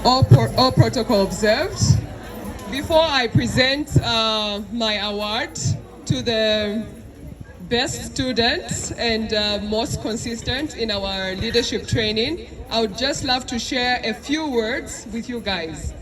All protocol observed. Before I present my award to the best students and most consistent in our leadership training, I would just love to share a few words with you guys.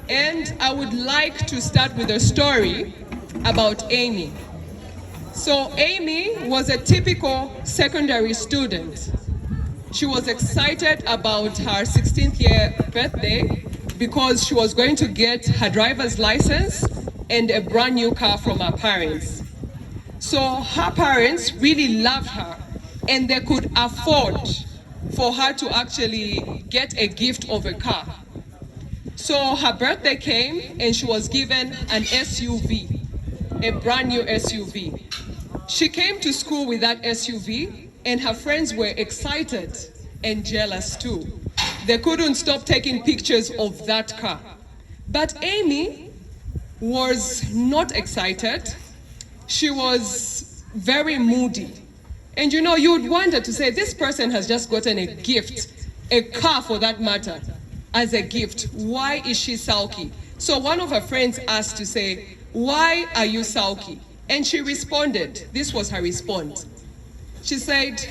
And I would like to start with a story about Amy. So Amy was a typical secondary student. She was excited about her 16th year birthday because she was going to get her driver's license and a brand new car from her parents. So her parents really loved her and they could afford for her to actually get a gift of a car. So her birthday came and she was given an SUV, a brand new SUV. She came to school with that SUV and her friends were excited and jealous too. They couldn't stop taking pictures of that car. But Amy was not excited. She was very moody. And you know, you would wonder to say, this person has just gotten a gift, a car for that matter, as a gift. Why is she sulky? So one of her friends asked to say, why are you sulky? And she responded, this was her response. She said,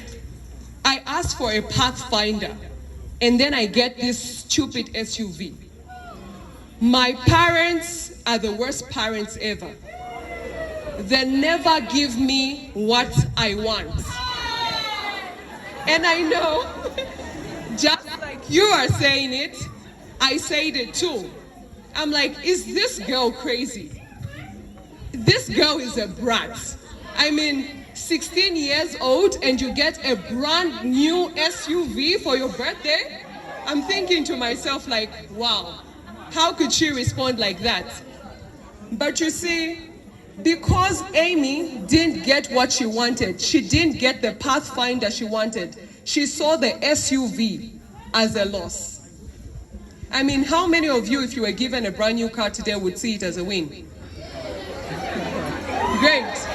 I asked for a Pathfinder, and then I get this stupid SUV. My parents are the worst parents ever. They never give me what I want. And I know, just like you are saying it, I said it too. I'm like, is this girl crazy? This girl is a brat. I mean, 16 years old and you get a brand new SUV for your birthday? I'm thinking to myself like, wow, how could she respond like that? But you see, because Amy didn't get what she wanted, she didn't get the Pathfinder she wanted, she saw the SUV as a loss. I mean, how many of you, if you were given a brand new car today, would see it as a win? Great.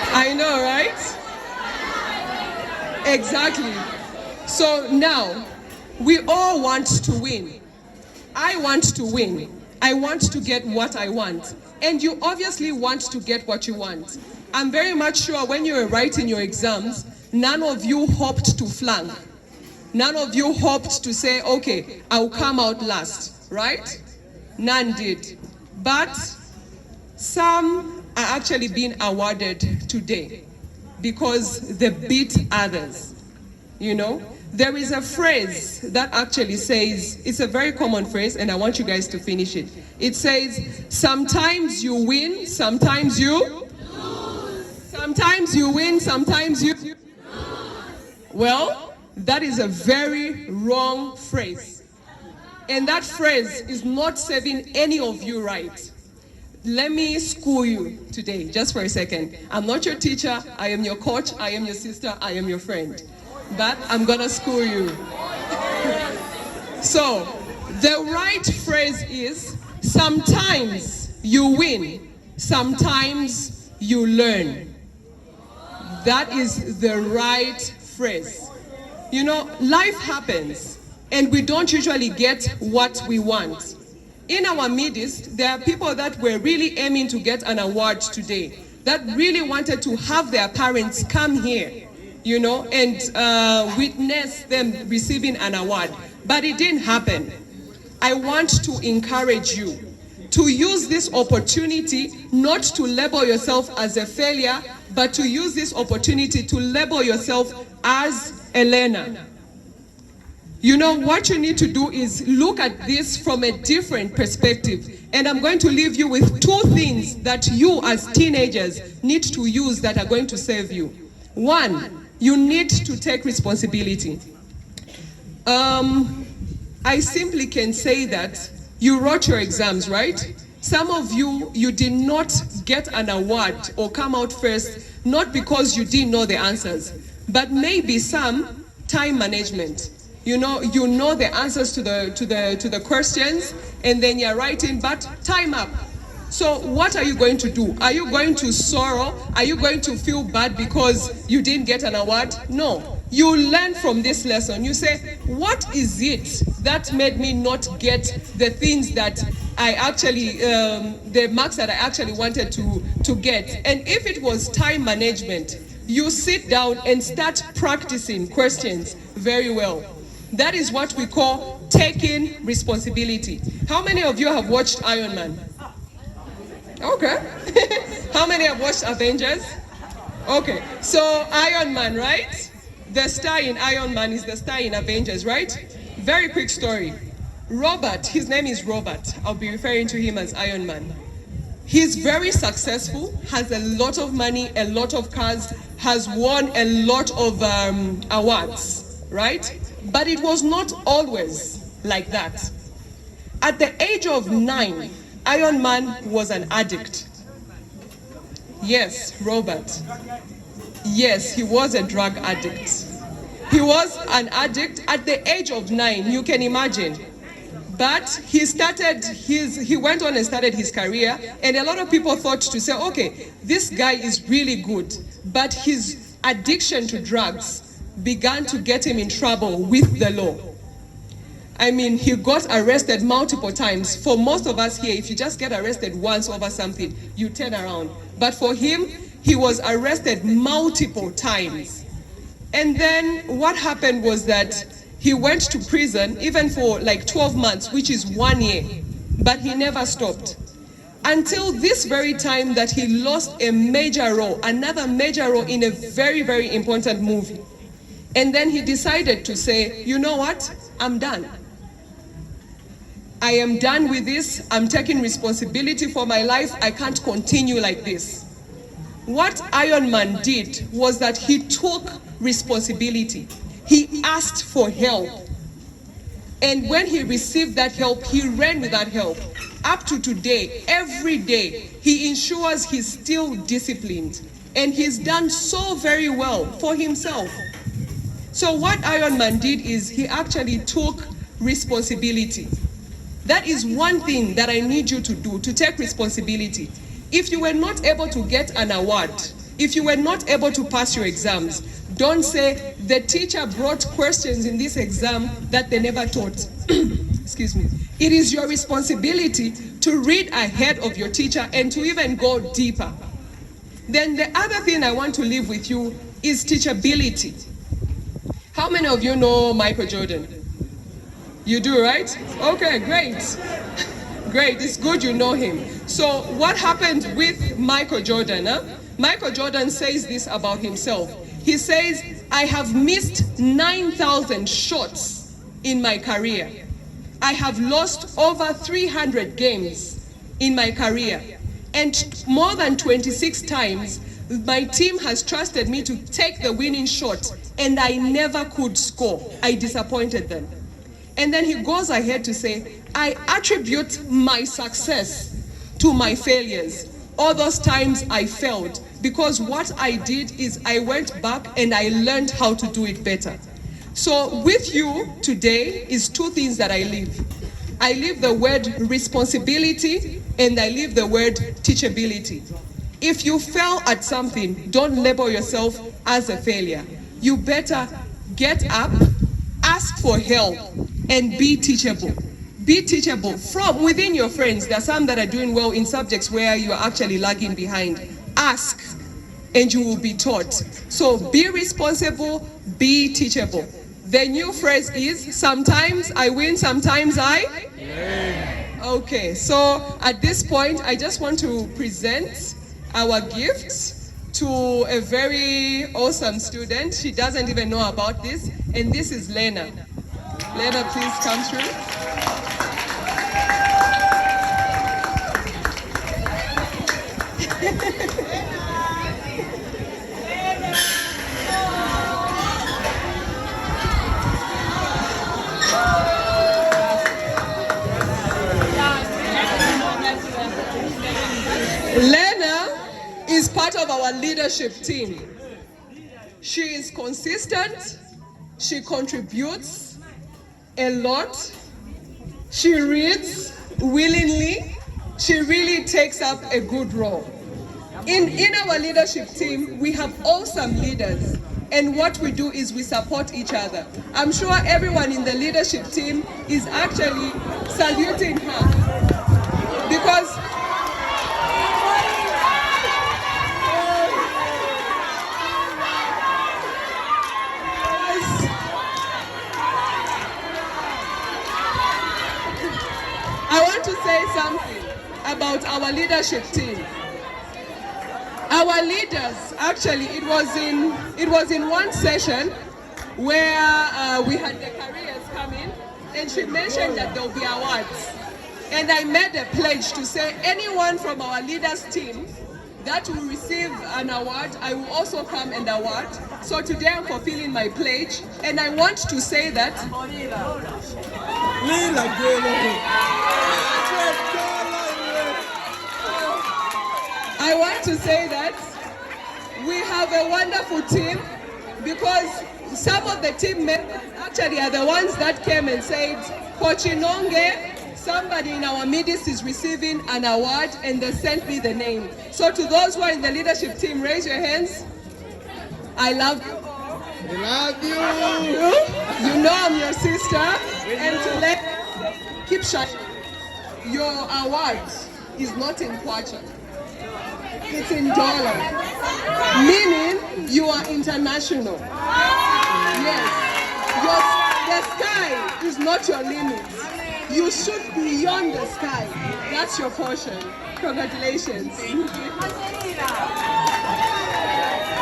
I know, right? Exactly. So now, we all want to win. I want to win. I want to get what I want. And you obviously want to get what you want. I'm very much sure when you were writing your exams, none of you hoped to flunk. None of you hoped to say, okay, I'll come out last, right? None did. But some are actually being awarded today because they beat others, you know? There is a phrase that actually says, it's a very common phrase and I want you guys to finish it. It says, sometimes you win, sometimes you lose. Sometimes you win, sometimes you lose. Well, that is a very wrong phrase. And that phrase is not serving any of you right. Let me school you today, just for a second. I'm not your teacher, I am your coach, I am your sister, I am your friend. But I'm gonna school you. So, the right phrase is, sometimes you win, sometimes you learn. That is the right phrase. You know, life happens, and we don't usually get what we want. In our midst, there are people that were really aiming to get an award today, that really wanted to have their parents come here, you know, and witness them receiving an award. But it didn't happen. I want to encourage you to use this opportunity not to label yourself as a failure, but to use this opportunity to label yourself as a learner. You know, what you need to do is look at this from a different perspective. And I'm going to leave you with two things that you as teenagers need to use that are going to save you. One, you need to take responsibility. I simply can say that you wrote your exams, right? Some of you, you did not get an award or come out first, not because you didn't know the answers, but maybe some time management. You know the answers to the questions, and then you're writing, but time up. So what are you going to do? Are you going to sorrow? Are you going to feel bad because you didn't get an award? No. You learn from this lesson. You say, what is it that made me not get the things that I actually, the marks that I actually wanted to get. And if it was time management, you sit down and start practicing questions very well. That is what we call taking responsibility. How many of you have watched Iron Man? Okay. How many have watched Avengers? Okay. So Iron Man, right? The star in Iron Man is the star in Avengers, right? Very quick story. Robert, his name is Robert. I'll be referring to him as Iron Man. He's very successful, has a lot of money, a lot of cars, has won a lot of awards, right? But it was not always like that. At the age of 9, Iron Man was an addict. Yes, Robert. Yes, he was a drug addict. He was an addict at the age of 9, you can imagine. But he went on and started his career, and a lot of people thought to say, okay, this guy is really good, but his addiction to drugs began to get him in trouble with the law. I mean, he got arrested multiple times. For most of us here, if you just get arrested once over something, you turn around. But for him, he was arrested multiple times. And then what happened was that he went to prison even for like 12 months, which is 1 year, but he never stopped. Until this very time that he lost a major role, another major role in a very, very important movie. And then he decided to say, you know what, I'm done. I am done with this. I'm taking responsibility for my life. I can't continue like this. What Iron Man did was that he took responsibility. He asked for help. And when he received that help, he ran with that help. Up to today, every day, he ensures he's still disciplined. And he's done so very well for himself. So what Iron Man did is he actually took responsibility. That is one thing that I need you to do, to take responsibility. If you were not able to get an award, if you were not able to pass your exams, don't say the teacher brought questions in this exam that they never taught. Excuse me. It is your responsibility to read ahead of your teacher and to even go deeper. Then the other thing I want to leave with you is teachability. How many of you know Michael Jordan? You do, right? Okay, great. Great, it's good you know him. So what happened with Michael Jordan? Michael Jordan says this about himself. He says, I have missed 9,000 shots in my career. I have lost over 300 games in my career. And more than 26 times, my team has trusted me to take the winning shot, and I never could score. I disappointed them. And then he goes ahead to say, I attribute my success to my failures. All those times I failed, because what I did is I went back and I learned how to do it better. So with you today is two things that I leave. I leave the word responsibility and I leave the word teachability. If you fail at something, don't label yourself as a failure. You better get up, ask for help, and be teachable. Be teachable from within your friends. There are some that are doing well in subjects where you are actually lagging behind. Ask, and you will be taught. So be responsible, be teachable. The new phrase is, sometimes I win, sometimes I learn. Okay, so at this point, I just want to present our gifts to a very awesome student. She doesn't even know about this, and this is Lena. Lena, please come through. Lena is part of our leadership team. She is consistent, she contributes a lot, she reads willingly, she really takes up a good role. In our leadership team, we have awesome leaders. And what we do is we support each other. I'm sure everyone in the leadership team is actually saluting her because I want to say something about our leadership team. Our leaders, actually, it was in one session where we had the careers come in, and she mentioned that there will be awards. And I made a pledge to say anyone from our leaders team that will receive an award, I will also come and award. So today I'm fulfilling my pledge, and I want to say that I want to say that we have a wonderful team because some of the team members actually are the ones that came and said, Pochinonge, somebody in our midst is receiving an award, and they sent me the name. So to those who are in the leadership team, raise your hands. I love you. We love you. You know I'm your sister. And to let keep shining. Your award is not in kwacha. It's in dollar. Meaning you are international. Yes. The sky is not your limit. You shoot beyond the sky. That's your portion. Congratulations.